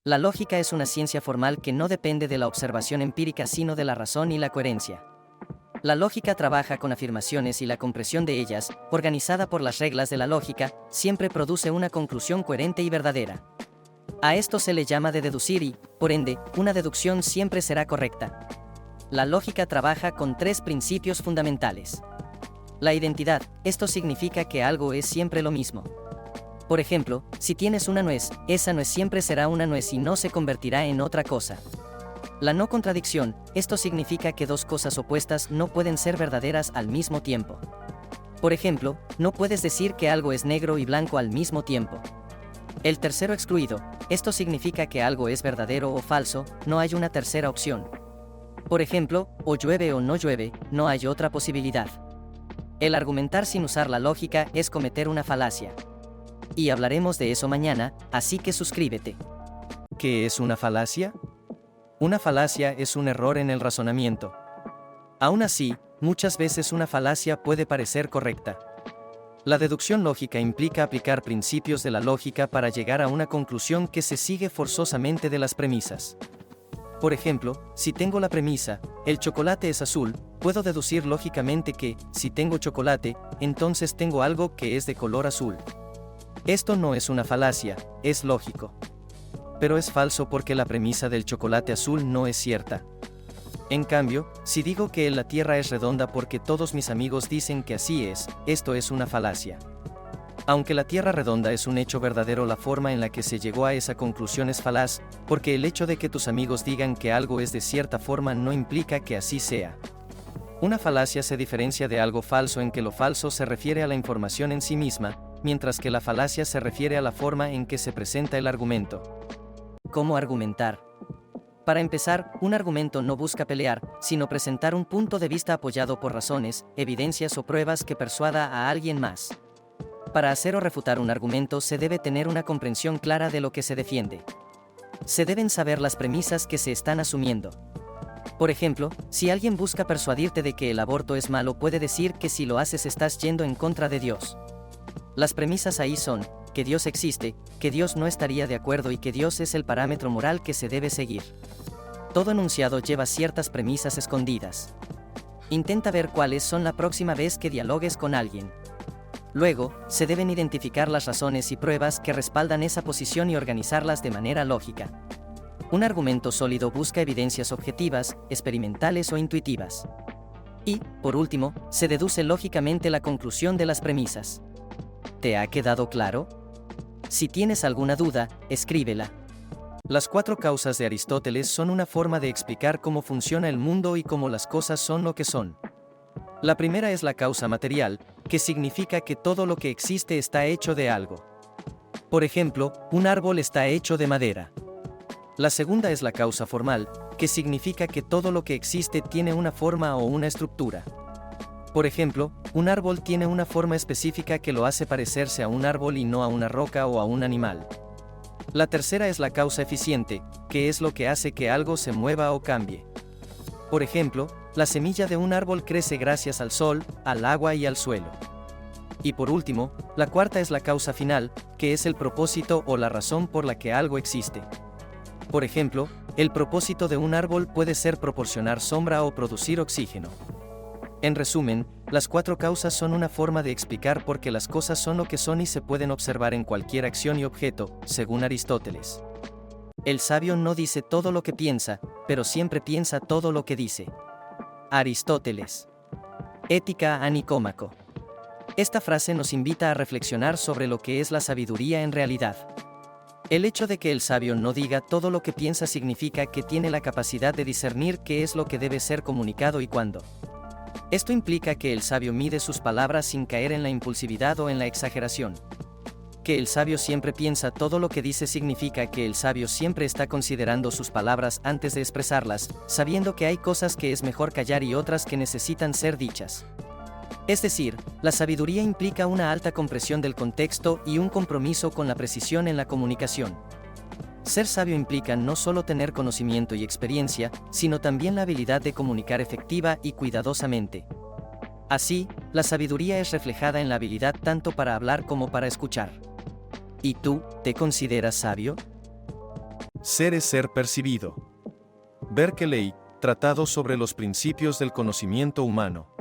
La lógica es una ciencia formal que no depende de la observación empírica sino de la razón y la coherencia. La lógica trabaja con afirmaciones y la comprensión de ellas, organizada por las reglas de la lógica, siempre produce una conclusión coherente y verdadera. A esto se le llama de deducir y, por ende, una deducción siempre será correcta. La lógica trabaja con tres principios fundamentales. La identidad, esto significa que algo es siempre lo mismo. Por ejemplo, si tienes una nuez, esa nuez siempre será una nuez y no se convertirá en otra cosa. La no contradicción, esto significa que dos cosas opuestas no pueden ser verdaderas al mismo tiempo. Por ejemplo, no puedes decir que algo es negro y blanco al mismo tiempo. El tercero excluido, esto significa que algo es verdadero o falso, no hay una tercera opción. Por ejemplo, o llueve o no llueve, no hay otra posibilidad. El argumentar sin usar la lógica es cometer una falacia. Y hablaremos de eso mañana, así que suscríbete. ¿Qué es una falacia? Una falacia es un error en el razonamiento. Aún así, muchas veces una falacia puede parecer correcta. La deducción lógica implica aplicar principios de la lógica para llegar a una conclusión que se sigue forzosamente de las premisas. Por ejemplo, si tengo la premisa, el chocolate es azul, puedo deducir lógicamente que, si tengo chocolate, entonces tengo algo que es de color azul. Esto no es una falacia, es lógico. Pero es falso porque la premisa del chocolate azul no es cierta. En cambio, si digo que la Tierra es redonda porque todos mis amigos dicen que así es, esto es una falacia. Aunque la Tierra redonda es un hecho verdadero, la forma en la que se llegó a esa conclusión es falaz, porque el hecho de que tus amigos digan que algo es de cierta forma no implica que así sea. Una falacia se diferencia de algo falso en que lo falso se refiere a la información en sí misma, mientras que la falacia se refiere a la forma en que se presenta el argumento. ¿Cómo argumentar? Para empezar, un argumento no busca pelear, sino presentar un punto de vista apoyado por razones, evidencias o pruebas que persuada a alguien más. Para hacer o refutar un argumento se debe tener una comprensión clara de lo que se defiende. Se deben saber las premisas que se están asumiendo. Por ejemplo, si alguien busca persuadirte de que el aborto es malo, puede decir que si lo haces estás yendo en contra de Dios. Las premisas ahí son, que Dios existe, que Dios no estaría de acuerdo y que Dios es el parámetro moral que se debe seguir. Todo enunciado lleva ciertas premisas escondidas. Intenta ver cuáles son la próxima vez que dialogues con alguien. Luego, se deben identificar las razones y pruebas que respaldan esa posición y organizarlas de manera lógica. Un argumento sólido busca evidencias objetivas, experimentales o intuitivas. Y, por último, se deduce lógicamente la conclusión de las premisas. ¿Te ha quedado claro? Si tienes alguna duda, escríbela. Las 4 causas de Aristóteles son una forma de explicar cómo funciona el mundo y cómo las cosas son lo que son. La primera es la causa material, que significa que todo lo que existe está hecho de algo. Por ejemplo, un árbol está hecho de madera. La segunda es la causa formal, que significa que todo lo que existe tiene una forma o una estructura. Por ejemplo, un árbol tiene una forma específica que lo hace parecerse a un árbol y no a una roca o a un animal. La tercera es la causa eficiente, que es lo que hace que algo se mueva o cambie. Por ejemplo, la semilla de un árbol crece gracias al sol, al agua y al suelo. Y por último, la cuarta es la causa final, que es el propósito o la razón por la que algo existe. Por ejemplo, el propósito de un árbol puede ser proporcionar sombra o producir oxígeno. En resumen, las 4 causas son una forma de explicar por qué las cosas son lo que son y se pueden observar en cualquier acción y objeto, según Aristóteles. El sabio no dice todo lo que piensa, pero siempre piensa todo lo que dice. Aristóteles. Ética a Nicómaco. Esta frase nos invita a reflexionar sobre lo que es la sabiduría en realidad. El hecho de que el sabio no diga todo lo que piensa significa que tiene la capacidad de discernir qué es lo que debe ser comunicado y cuándo. Esto implica que el sabio mide sus palabras sin caer en la impulsividad o en la exageración. Que el sabio siempre piensa todo lo que dice significa que el sabio siempre está considerando sus palabras antes de expresarlas, sabiendo que hay cosas que es mejor callar y otras que necesitan ser dichas. Es decir, la sabiduría implica una alta comprensión del contexto y un compromiso con la precisión en la comunicación. Ser sabio implica no solo tener conocimiento y experiencia, sino también la habilidad de comunicar efectiva y cuidadosamente. Así, la sabiduría es reflejada en la habilidad tanto para hablar como para escuchar. ¿Y tú, te consideras sabio? Ser es ser percibido. Berkeley, Tratado sobre los Principios del Conocimiento Humano.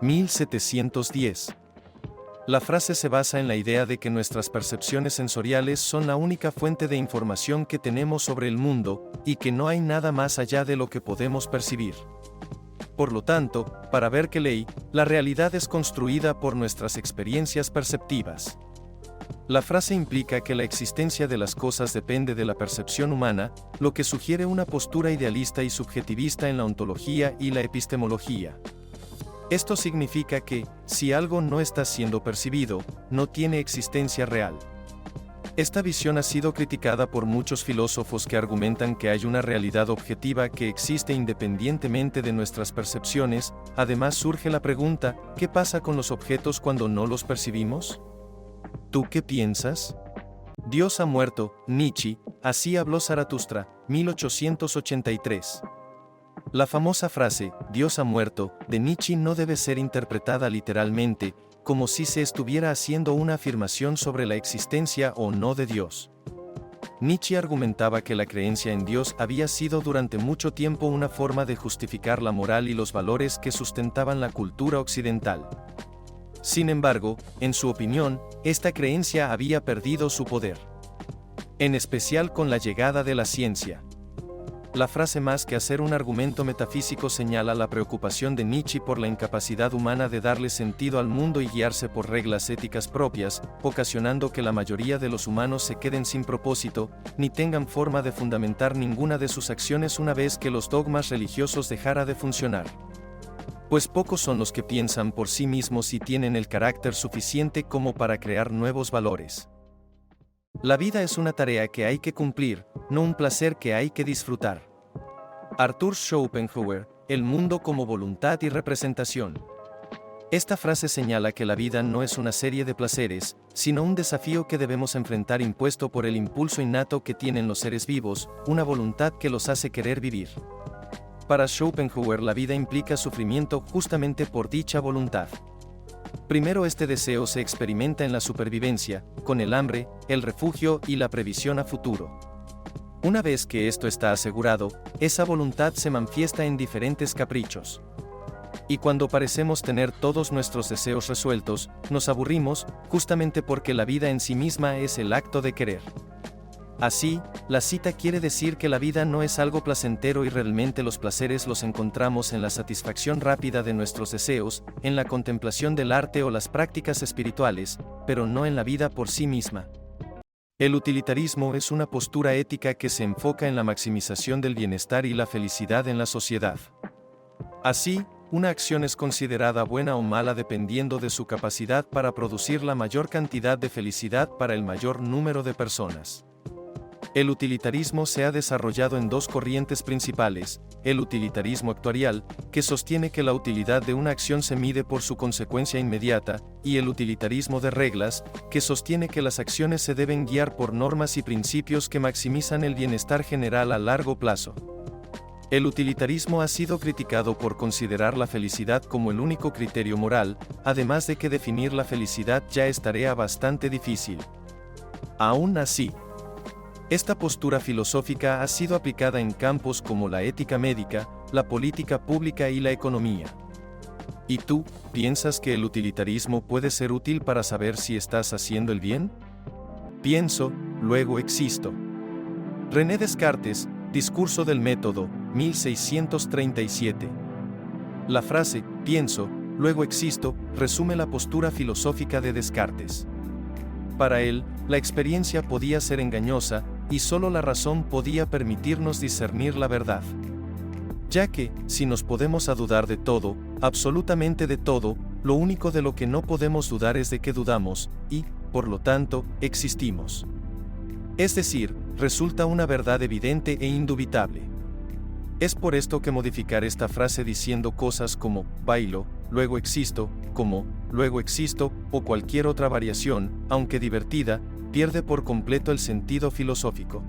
1710. La frase se basa en la idea de que nuestras percepciones sensoriales son la única fuente de información que tenemos sobre el mundo, y que no hay nada más allá de lo que podemos percibir. Por lo tanto, para Berkeley, la realidad es construida por nuestras experiencias perceptivas. La frase implica que la existencia de las cosas depende de la percepción humana, lo que sugiere una postura idealista y subjetivista en la ontología y la epistemología. Esto significa que, si algo no está siendo percibido, no tiene existencia real. Esta visión ha sido criticada por muchos filósofos que argumentan que hay una realidad objetiva que existe independientemente de nuestras percepciones. Además surge la pregunta, ¿qué pasa con los objetos cuando no los percibimos? ¿Tú qué piensas? Dios ha muerto, Nietzsche, así habló Zaratustra, 1883. La famosa frase, Dios ha muerto, de Nietzsche no debe ser interpretada literalmente, como si se estuviera haciendo una afirmación sobre la existencia o no de Dios. Nietzsche argumentaba que la creencia en Dios había sido durante mucho tiempo una forma de justificar la moral y los valores que sustentaban la cultura occidental. Sin embargo, en su opinión, esta creencia había perdido su poder. En especial con la llegada de la ciencia. La frase más que hacer un argumento metafísico señala la preocupación de Nietzsche por la incapacidad humana de darle sentido al mundo y guiarse por reglas éticas propias, ocasionando que la mayoría de los humanos se queden sin propósito, ni tengan forma de fundamentar ninguna de sus acciones una vez que los dogmas religiosos dejara de funcionar. Pues pocos son los que piensan por sí mismos y tienen el carácter suficiente como para crear nuevos valores. La vida es una tarea que hay que cumplir, no un placer que hay que disfrutar. Arthur Schopenhauer, El mundo como voluntad y representación. Esta frase señala que la vida no es una serie de placeres, sino un desafío que debemos enfrentar impuesto por el impulso innato que tienen los seres vivos, una voluntad que los hace querer vivir. Para Schopenhauer la vida implica sufrimiento justamente por dicha voluntad. Primero este deseo se experimenta en la supervivencia, con el hambre, el refugio y la previsión a futuro. Una vez que esto está asegurado, esa voluntad se manifiesta en diferentes caprichos. Y cuando parecemos tener todos nuestros deseos resueltos, nos aburrimos, justamente porque la vida en sí misma es el acto de querer. Así, la cita quiere decir que la vida no es algo placentero y realmente los placeres los encontramos en la satisfacción rápida de nuestros deseos, en la contemplación del arte o las prácticas espirituales, pero no en la vida por sí misma. El utilitarismo es una postura ética que se enfoca en la maximización del bienestar y la felicidad en la sociedad. Así, una acción es considerada buena o mala dependiendo de su capacidad para producir la mayor cantidad de felicidad para el mayor número de personas. El utilitarismo se ha desarrollado en dos corrientes principales: el utilitarismo actuarial, que sostiene que la utilidad de una acción se mide por su consecuencia inmediata, y el utilitarismo de reglas, que sostiene que las acciones se deben guiar por normas y principios que maximizan el bienestar general a largo plazo. El utilitarismo ha sido criticado por considerar la felicidad como el único criterio moral, además de que definir la felicidad ya es tarea bastante difícil. Aún así, esta postura filosófica ha sido aplicada en campos como la ética médica, la política pública y la economía. ¿Y tú, piensas que el utilitarismo puede ser útil para saber si estás haciendo el bien? Pienso, luego existo. René Descartes, Discurso del método, 1637. La frase, pienso, luego existo, resume la postura filosófica de Descartes. Para él, la experiencia podía ser engañosa, y solo la razón podía permitirnos discernir la verdad. Ya que, si nos podemos dudar de todo, absolutamente de todo, lo único de lo que no podemos dudar es de que dudamos, y, por lo tanto, existimos. Es decir, resulta una verdad evidente e indubitable. Es por esto que modificar esta frase diciendo cosas como, bailo, luego existo, como, luego existo, o cualquier otra variación, aunque divertida, pierde por completo el sentido filosófico.